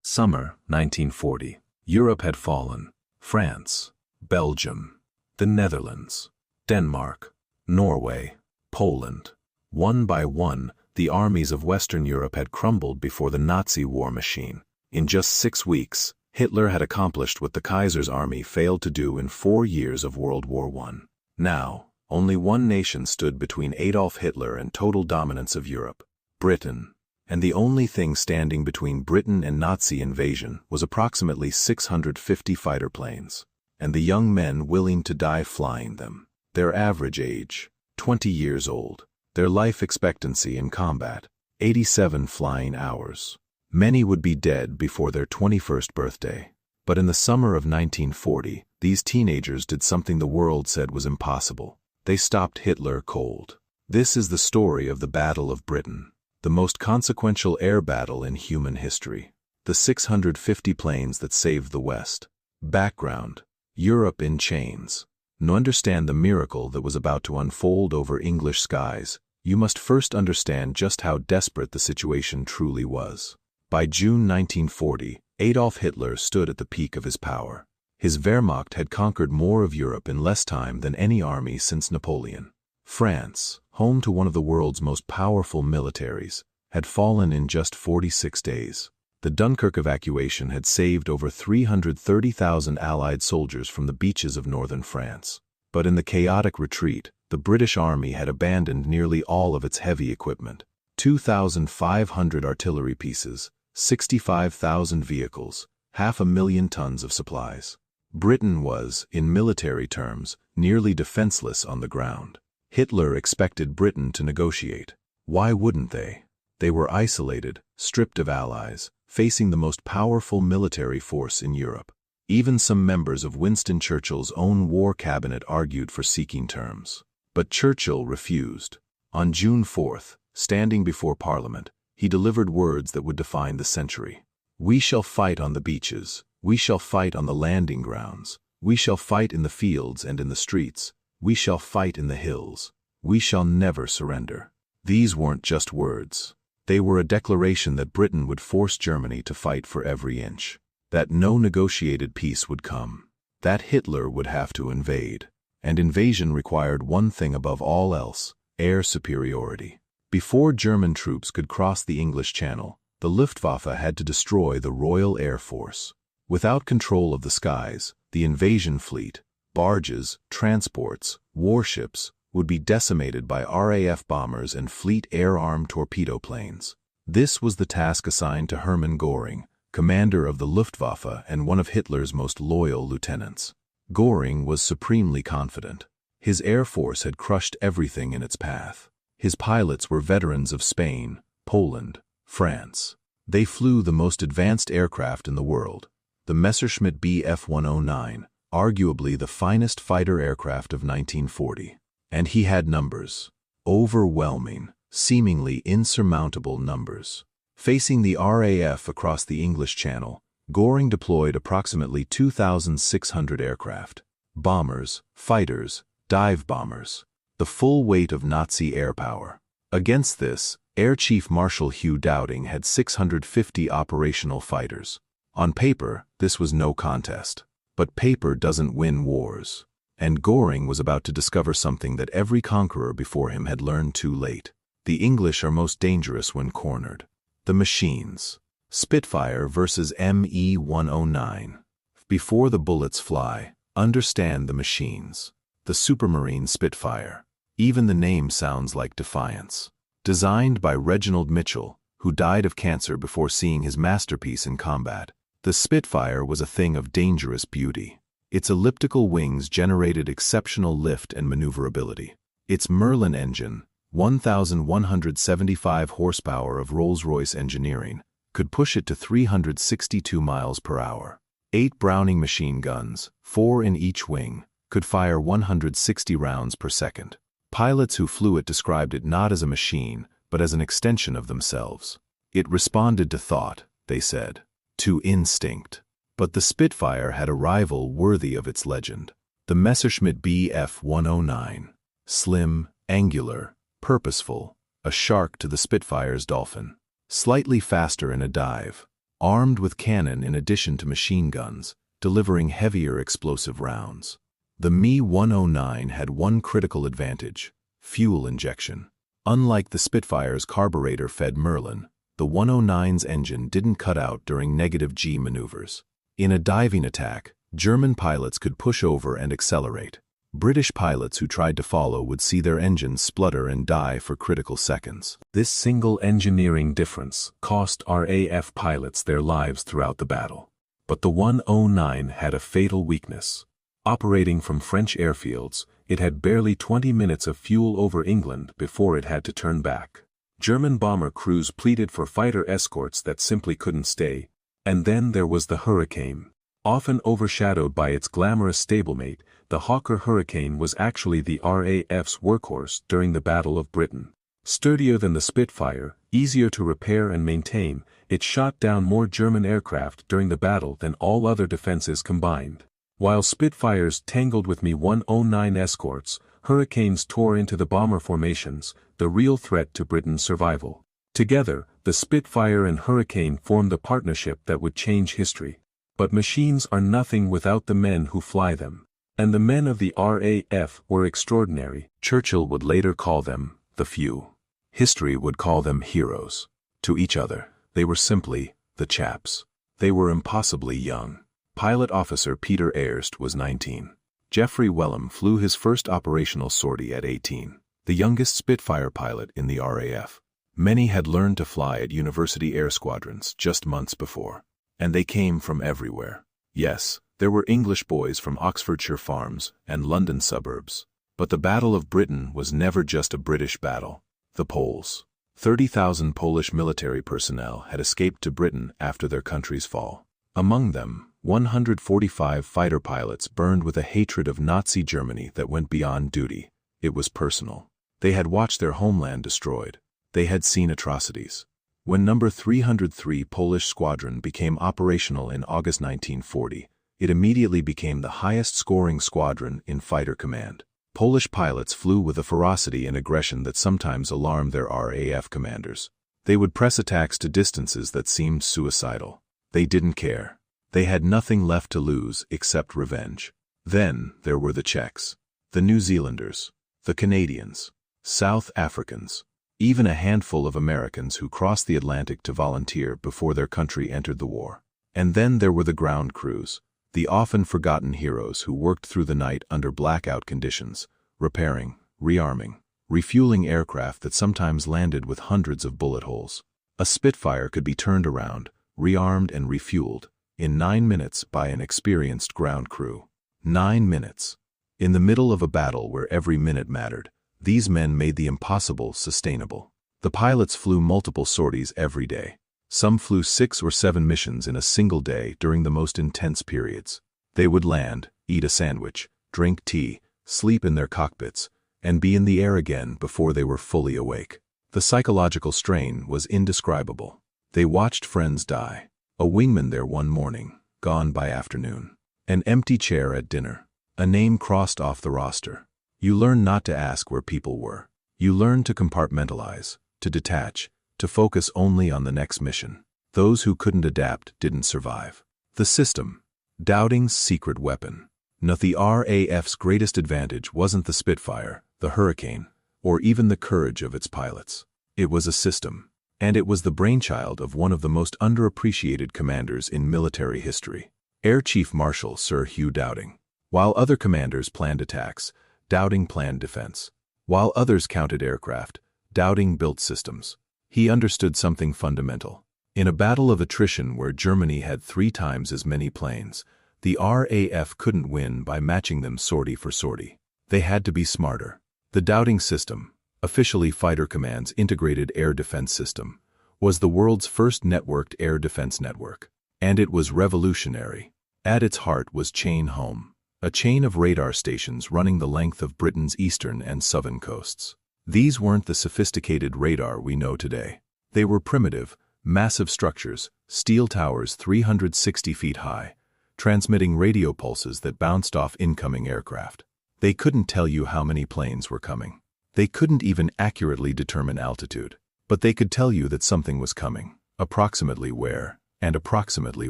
Summer 1940. Europe had fallen. France, Belgium, the Netherlands, Denmark, Norway, Poland. One by one, the armies of Western Europe had crumbled before the Nazi war machine. In just 6 weeks, Hitler had accomplished what the Kaiser's army failed to do in 4 years of World War I. Now, only one nation stood between Adolf Hitler and total dominance of Europe: Britain. And the only thing standing between Britain and Nazi invasion was approximately 650 fighter planes, and the young men willing to die flying them. Their average age, 20 years old. Their life expectancy in combat, 87 flying hours. Many would be dead before their 21st birthday. But in the summer of 1940, these teenagers did something the world said was impossible. They stopped Hitler cold. This is the story of the Battle of Britain, the most consequential air battle in human history. The 650 planes that saved the West. Background: Europe in chains. To understand the miracle that was about to unfold over English skies, you must first understand just how desperate the situation truly was. By June 1940, Adolf Hitler stood at the peak of his power. His Wehrmacht had conquered more of Europe in less time than any army since Napoleon. France, home to one of the world's most powerful militaries, had fallen in just 46 days. The Dunkirk evacuation had saved over 330,000 Allied soldiers from the beaches of northern France. But in the chaotic retreat, the British Army had abandoned nearly all of its heavy equipment: 2,500 artillery pieces, 65,000 vehicles, 500,000 tons of supplies. Britain was, in military terms, nearly defenseless on the ground. Hitler expected Britain to negotiate. Why wouldn't they? They were isolated, stripped of allies, facing the most powerful military force in Europe. Even some members of Winston Churchill's own war cabinet argued for seeking terms. But Churchill refused. On June 4th, standing before Parliament, he delivered words that would define the century. "We shall fight on the beaches. We shall fight on the landing grounds. We shall fight in the fields and in the streets. We shall fight in the hills. We shall never surrender." These weren't just words. They were a declaration that Britain would force Germany to fight for every inch. That no negotiated peace would come. That Hitler would have to invade. And invasion required one thing above all else: air superiority. Before German troops could cross the English Channel, the Luftwaffe had to destroy the Royal Air Force. Without control of the skies, the invasion fleet, barges, transports, warships, would be decimated by RAF bombers and Fleet air-armed torpedo planes. This was the task assigned to Hermann Göring, commander of the Luftwaffe and one of Hitler's most loyal lieutenants. Göring was supremely confident. His air force had crushed everything in its path. His pilots were veterans of Spain, Poland, France. They flew the most advanced aircraft in the world, the Messerschmitt Bf 109, arguably the finest fighter aircraft of 1940. And he had numbers. Overwhelming, seemingly insurmountable numbers. Facing the RAF across the English Channel, Göring deployed approximately 2,600 aircraft. Bombers, fighters, dive bombers. The full weight of Nazi air power. Against this, Air Chief Marshal Hugh Dowding had 650 operational fighters. On paper, this was no contest. But paper doesn't win wars. And Göring was about to discover something that every conqueror before him had learned too late. The English are most dangerous when cornered. The machines. Spitfire versus Me-109. Before the bullets fly, understand the machines. The Supermarine Spitfire. Even the name sounds like defiance. Designed by Reginald Mitchell, who died of cancer before seeing his masterpiece in combat, the Spitfire was a thing of dangerous beauty. Its elliptical wings generated exceptional lift and maneuverability. Its Merlin engine, 1,175 horsepower of Rolls-Royce engineering, could push it to 362 miles per hour. 8 Browning machine guns, 4 in each wing, could fire 160 rounds per second. Pilots who flew it described it not as a machine, but as an extension of themselves. It responded to thought, they said, to instinct. But the Spitfire had a rival worthy of its legend. The Messerschmitt Bf 109. Slim, angular, purposeful, a shark to the Spitfire's dolphin. Slightly faster in a dive. armed with cannon in addition to machine guns, delivering heavier explosive rounds. The Me-109 had one critical advantage: fuel injection. Unlike the Spitfire's carburetor-fed Merlin, the 109's engine didn't cut out during negative-G maneuvers. In a diving attack, German pilots could push over and accelerate. British pilots who tried to follow would see their engines splutter and die for critical seconds. This single engineering difference cost RAF pilots their lives throughout the battle. But the 109 had a fatal weakness. Operating from French airfields, it had barely 20 minutes of fuel over England before it had to turn back. German bomber crews pleaded for fighter escorts that simply couldn't stay. And then there was the Hurricane. Often overshadowed by its glamorous stablemate, the Hawker Hurricane was actually the RAF's workhorse during the Battle of Britain. Sturdier than the Spitfire, easier to repair and maintain, it shot down more German aircraft during the battle than all other defenses combined. While Spitfires tangled with Me-109 escorts, Hurricanes tore into the bomber formations, the real threat to Britain's survival. Together, the Spitfire and Hurricane formed the partnership that would change history. But machines are nothing without the men who fly them. And the men of the RAF were extraordinary. Churchill would later call them the few. History would call them heroes. To each other, they were simply the chaps. They were impossibly young. Pilot Officer Peter Erst was 19. Geoffrey Wellham flew his first operational sortie at 18, the youngest Spitfire pilot in the RAF. Many had learned to fly at university air squadrons just months before. And they came from everywhere. Yes, there were English boys from Oxfordshire farms and London suburbs. But the Battle of Britain was never just a British battle. The Poles. 30,000 Polish military personnel had escaped to Britain after their country's fall. Among them, 145 fighter pilots burned with a hatred of Nazi Germany that went beyond duty. It was personal. They had watched their homeland destroyed. They had seen atrocities. When No. 303 Polish Squadron became operational in August 1940, it immediately became the highest-scoring squadron in fighter command. Polish pilots flew with a ferocity and aggression that sometimes alarmed their RAF commanders. They would press attacks to distances that seemed suicidal. They didn't care. They had nothing left to lose except revenge. Then there were the Czechs, the New Zealanders, the Canadians, South Africans, even a handful of Americans who crossed the Atlantic to volunteer before their country entered the war. And then there were the ground crews, the often forgotten heroes who worked through the night under blackout conditions, repairing, rearming, refueling aircraft that sometimes landed with hundreds of bullet holes. A Spitfire could be turned around, rearmed and refueled in 9 minutes by an experienced ground crew. 9 minutes. In the middle of a battle where every minute mattered, these men made the impossible sustainable. The pilots flew multiple sorties every day. Some flew 6 or 7 missions in a single day during the most intense periods. They would land, eat a sandwich, drink tea, sleep in their cockpits, and be in the air again before they were fully awake. The psychological strain was indescribable. They watched friends die. A wingman there one morning, gone by afternoon. An empty chair at dinner. A name crossed off the roster. You learn not to ask where people were. You learn to compartmentalize, to detach, to focus only on the next mission. Those who couldn't adapt didn't survive. The system. Doubting's secret weapon. Not the RAF's greatest advantage wasn't the Spitfire, the Hurricane, or even the courage of its pilots. It was a system. And it was the brainchild of one of the most underappreciated commanders in military history, Air Chief Marshal Sir Hugh Dowding. While other commanders planned attacks, Dowding planned defense. While others counted aircraft, Dowding built systems. He understood something fundamental. In a battle of attrition where Germany had 3 times as many planes, the RAF couldn't win by matching them sortie for sortie. They had to be smarter. The Dowding system, officially Fighter Command's integrated air defense system, was the world's first networked air defense network. And it was revolutionary. At its heart was Chain Home, a chain of radar stations running the length of Britain's eastern and southern coasts. These weren't the sophisticated radar we know today. They were primitive, massive structures, steel towers 360 feet high, transmitting radio pulses that bounced off incoming aircraft. They couldn't tell you how many planes were coming. They couldn't even accurately determine altitude. But they could tell you that something was coming, approximately where, and approximately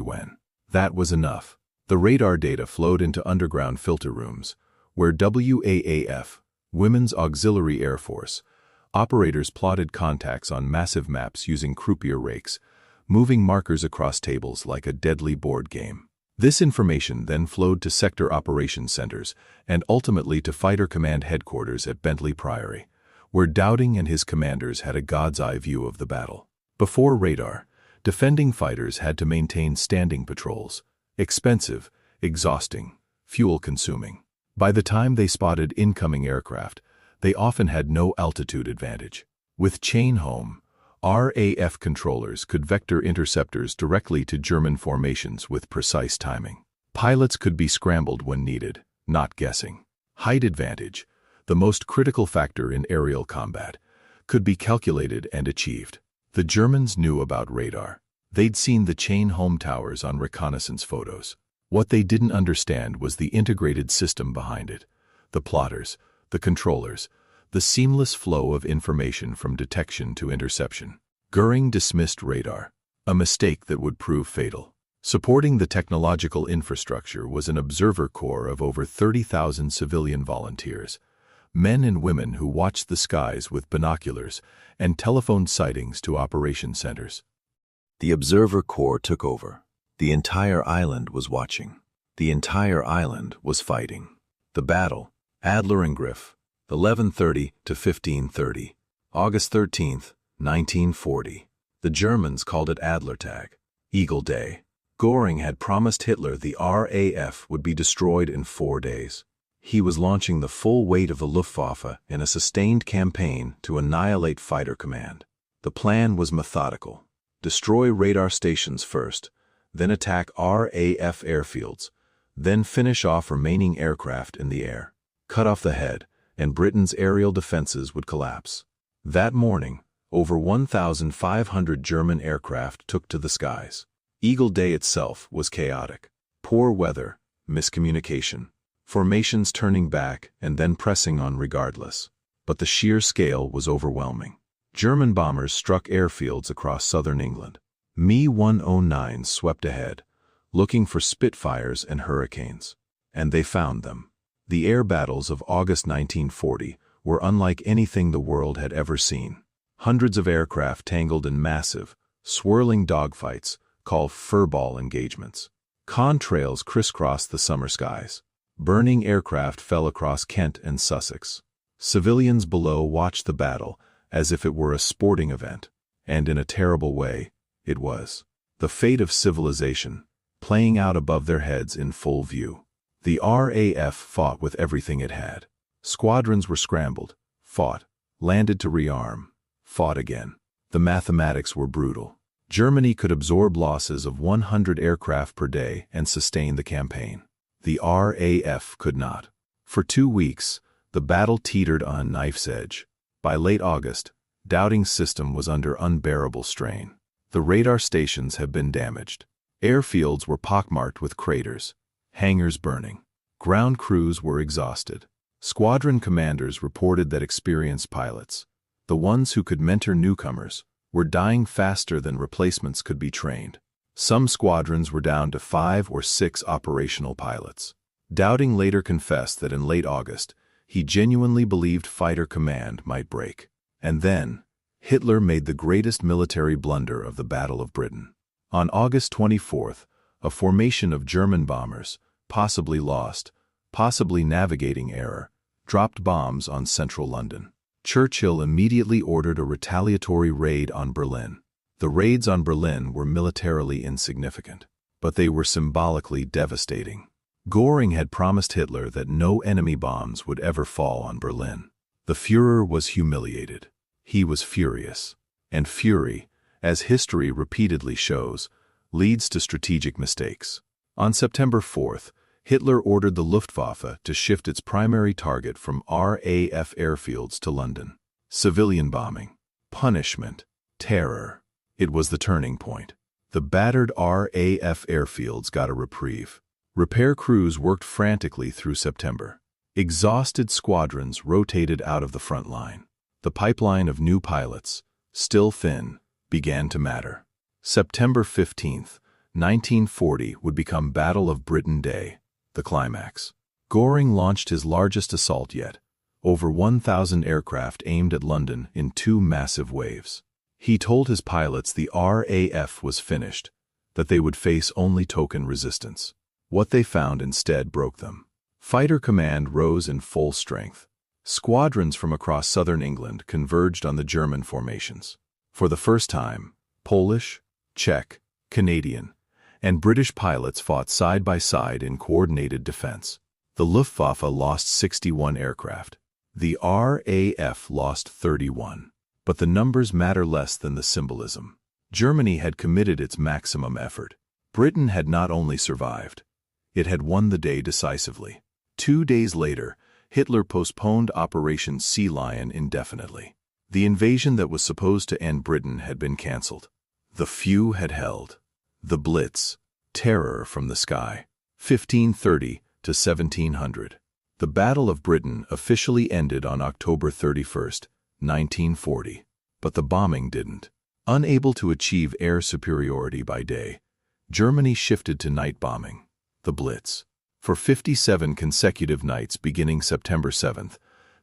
when. That was enough. The radar data flowed into underground filter rooms, where WAAF, Women's Auxiliary Air Force, operators plotted contacts on massive maps using croupier rakes, moving markers across tables like a deadly board game. This information then flowed to sector operations centers and ultimately to Fighter Command headquarters at Bentley Priory, where Dowding and his commanders had a god's-eye view of the battle. Before radar, defending fighters had to maintain standing patrols, expensive, exhausting, fuel-consuming. By the time they spotted incoming aircraft, they often had no altitude advantage. With chain home, RAF controllers could vector interceptors directly to German formations with precise timing. Pilots could be scrambled when needed, not guessing. Height advantage, the most critical factor in aerial combat, could be calculated and achieved. The Germans knew about radar. They'd seen the chain home towers on reconnaissance photos. What they didn't understand was the integrated system behind it. The plotters, the controllers, the seamless flow of information from detection to interception. Goering dismissed radar, a mistake that would prove fatal. Supporting the technological infrastructure was an observer corps of over 30,000 civilian volunteers, men and women who watched the skies with binoculars and telephoned sightings to operation centers. The observer corps took over. The entire island was watching. The entire island was fighting. The battle, Adler and Griff, 11:30 to 15:30, August 13th, 1940. The Germans called it Adlertag, Eagle Day. Goering had promised Hitler the RAF would be destroyed in 4 days. He was launching the full weight of the Luftwaffe in a sustained campaign to annihilate Fighter Command. The plan was methodical. Destroy radar stations first, then attack RAF airfields, then finish off remaining aircraft in the air. Cut off the head, and Britain's aerial defenses would collapse. That morning, over 1,500 German aircraft took to the skies. Eagle Day itself was chaotic. Poor weather, miscommunication, formations turning back and then pressing on regardless. But the sheer scale was overwhelming. German bombers struck airfields across southern England. Me-109s swept ahead, looking for Spitfires and Hurricanes. And they found them. The air battles of August 1940 were unlike anything the world had ever seen. Hundreds of aircraft tangled in massive, swirling dogfights called furball engagements. Contrails crisscrossed the summer skies. Burning aircraft fell across Kent and Sussex. Civilians below watched the battle as if it were a sporting event, and in a terrible way, it was. The fate of civilization, playing out above their heads in full view. The RAF fought with everything it had. Squadrons were scrambled, fought, landed to rearm, fought again. The mathematics were brutal. Germany could absorb losses of 100 aircraft per day and sustain the campaign. The RAF could not. For 2 weeks, the battle teetered on a knife's edge. By late August, Dowding's system was under unbearable strain. The radar stations had been damaged. Airfields were pockmarked with craters. Hangars burning. Ground crews were exhausted. Squadron commanders reported that experienced pilots, the ones who could mentor newcomers, were dying faster than replacements could be trained. Some squadrons were down to 5 or 6 operational pilots. Dowding later confessed that in late August, he genuinely believed Fighter Command might break. And then, Hitler made the greatest military blunder of the Battle of Britain. On August 24th, a formation of German bombers, possibly lost, possibly navigating error, dropped bombs on central London. Churchill immediately ordered a retaliatory raid on Berlin. The raids on Berlin were militarily insignificant, but they were symbolically devastating. Goering had promised Hitler that no enemy bombs would ever fall on Berlin. The Führer was humiliated. He was furious. And fury, as history repeatedly shows, leads to strategic mistakes. On September 4th, Hitler ordered the Luftwaffe to shift its primary target from RAF airfields to London. Civilian bombing, punishment, terror. It was the turning point. The battered RAF airfields got a reprieve. Repair crews worked frantically through September. Exhausted squadrons rotated out of the front line. The pipeline of new pilots, still thin, began to matter. September 15, 1940 would become Battle of Britain Day, the climax. Goring launched his largest assault yet, over 1,000 aircraft aimed at London in 2 massive waves. He told his pilots the RAF was finished, that they would face only token resistance. What they found instead broke them. Fighter command rose in full strength. Squadrons from across southern England converged on the German formations. For the first time, Polish, Czech, Canadian, and British pilots fought side by side in coordinated defense. The Luftwaffe lost 61 aircraft. The RAF lost 31. But the numbers matter less than the symbolism. Germany had committed its maximum effort. Britain had not only survived, it had won the day decisively. 2 days later, Hitler postponed Operation Sea Lion indefinitely. The invasion that was supposed to end Britain had been cancelled. The few had held. The Blitz, terror from the sky. 1530 to 1700. The Battle of Britain officially ended on October 31, 1940. But the bombing didn't. Unable to achieve air superiority by day, Germany shifted to night bombing, the Blitz. For 57 consecutive nights beginning September 7th,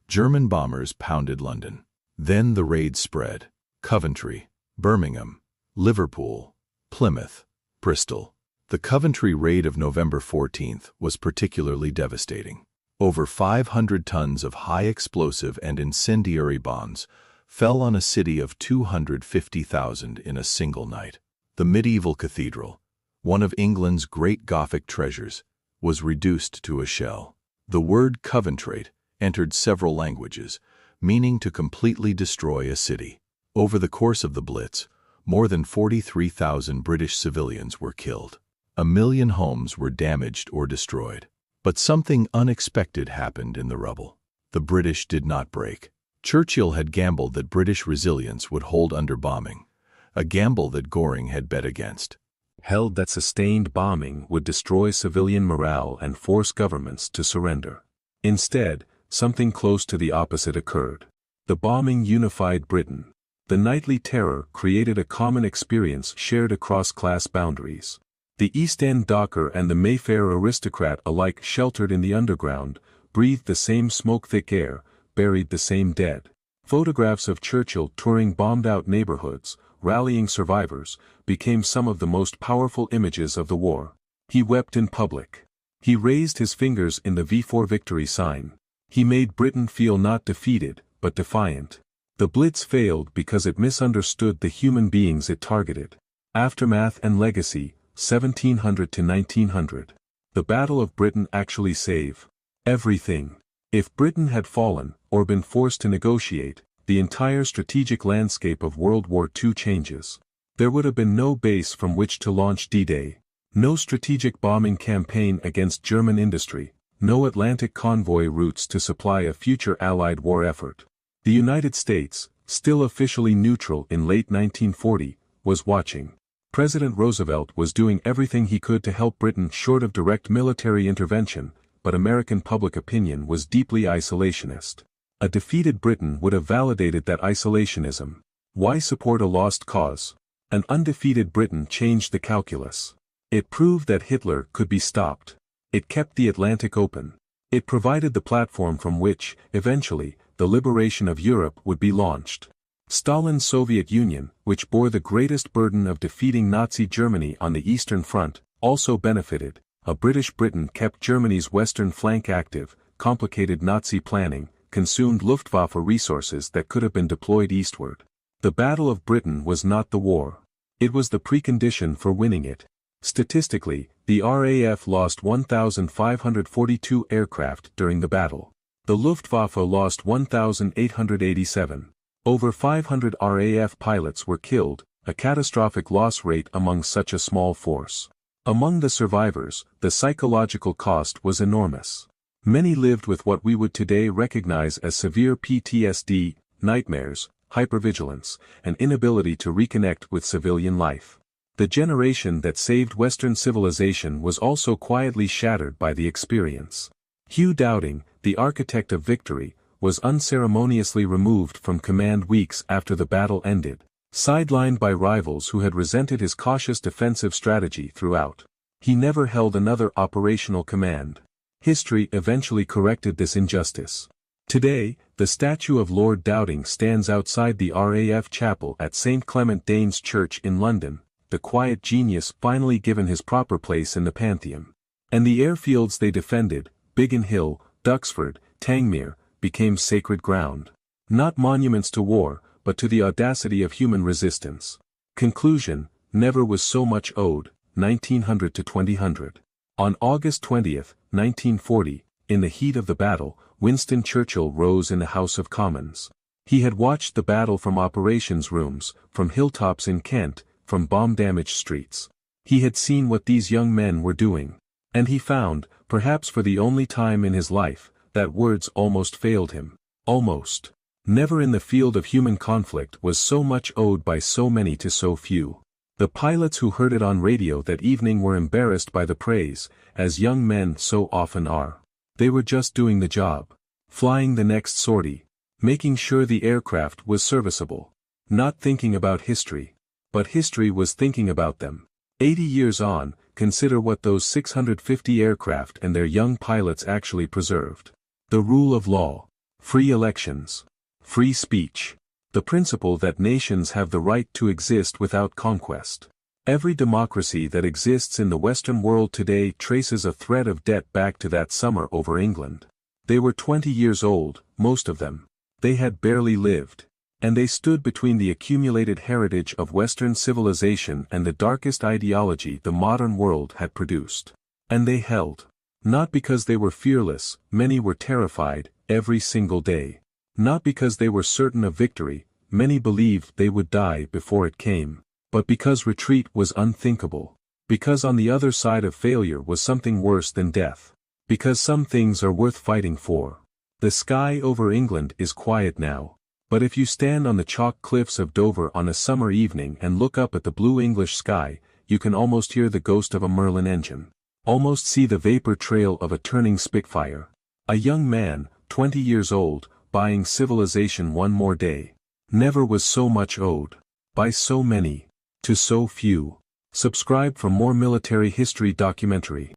German bombers pounded London. Then the raid spread. Coventry, Birmingham, Liverpool, Plymouth, Bristol. The Coventry raid of November 14th was particularly devastating. Over 500 tons of high explosive and incendiary bombs fell on a city of 250,000 in a single night. The medieval cathedral, one of England's great Gothic treasures, was reduced to a shell. The word coventrate entered several languages, meaning to completely destroy a city. Over the course of the Blitz, more than 43,000 British civilians were killed. 1 million homes were damaged or destroyed. But something unexpected happened in the rubble. The British did not break. Churchill had gambled that British resilience would hold under bombing, a gamble that Goring had bet against. Held that sustained bombing would destroy civilian morale and force governments to surrender. Instead, something close to the opposite occurred. The bombing unified Britain. The nightly terror created a common experience shared across class boundaries. The East End docker and the Mayfair aristocrat alike sheltered in the underground, breathed the same smoke-thick air, buried the same dead. Photographs of Churchill touring bombed-out neighborhoods, rallying survivors, became some of the most powerful images of the war. He wept in public. He raised his fingers in the V4 victory sign. He made Britain feel not defeated, but defiant. The Blitz failed because it misunderstood the human beings it targeted. Aftermath and legacy, 1700 to 1900. The Battle of Britain actually saved everything. If Britain had fallen, or been forced to negotiate, the entire strategic landscape of World War II changes. There would have been no base from which to launch D-Day, no strategic bombing campaign against German industry, no Atlantic convoy routes to supply a future Allied war effort. The United States, still officially neutral in late 1940, was watching. President Roosevelt was doing everything he could to help Britain short of direct military intervention, but American public opinion was deeply isolationist. A defeated Britain would have validated that isolationism. Why support a lost cause? An undefeated Britain changed the calculus. It proved that Hitler could be stopped. It kept the Atlantic open. It provided the platform from which, eventually, the liberation of Europe would be launched. Stalin's Soviet Union, which bore the greatest burden of defeating Nazi Germany on the Eastern Front, also benefited. A British Britain kept Germany's western flank active. Complicated Nazi planning consumed Luftwaffe resources that could have been deployed eastward. The Battle of Britain was not the war. It was the precondition for winning it. Statistically, the RAF lost 1,542 aircraft during the battle. The Luftwaffe lost 1,887. Over 500 RAF pilots were killed, a catastrophic loss rate among such a small force. Among the survivors, the psychological cost was enormous. Many lived with what we would today recognize as severe PTSD, nightmares, hypervigilance, and inability to reconnect with civilian life. The generation that saved Western civilization was also quietly shattered by the experience. Hugh Dowding, the architect of victory, was unceremoniously removed from command weeks after the battle ended. sidelined by rivals who had resented his cautious defensive strategy throughout. He never held another operational command. History eventually corrected this injustice. Today, the statue of Lord Dowding stands outside the RAF chapel at St. Clement Danes Church in London, the quiet genius finally given his proper place in the pantheon. And the airfields they defended, Biggin Hill, Duxford, Tangmere, became sacred ground. Not monuments to war, but to the audacity of human resistance. Conclusion: never was so much owed, 1900 to 2000. On August 20, 1940, in the heat of the battle, Winston Churchill rose in the House of Commons. He had watched the battle from operations rooms, from hilltops in Kent, from bomb-damaged streets. He had seen what these young men were doing. And he found, perhaps for the only time in his life, that words almost failed him. Almost. Never in the field of human conflict was so much owed by so many to so few. The pilots who heard it on radio that evening were embarrassed by the praise, as young men so often are. They were just doing the job. Flying the next sortie. Making sure the aircraft was serviceable. Not thinking about history. But history was thinking about them. 80 years on, consider what those 650 aircraft and their young pilots actually preserved. The rule of law. Free elections. Free speech. The principle that nations have the right to exist without conquest. Every democracy that exists in the Western world today traces a thread of debt back to that summer over England. They were 20 years old, most of them. They had barely lived. And they stood between the accumulated heritage of Western civilization and the darkest ideology the modern world had produced. And they held. Not because they were fearless, many were terrified, every single day. Not because they were certain of victory, many believed they would die before it came. But because retreat was unthinkable. Because on the other side of failure was something worse than death. Because some things are worth fighting for. The sky over England is quiet now. But if you stand on the chalk cliffs of Dover on a summer evening and look up at the blue English sky, you can almost hear the ghost of a Merlin engine. Almost see the vapor trail of a turning Spitfire. A young man, 20 years old, buying civilization one more day. Never was so much owed. By so many. To so few. Subscribe for more military history documentary.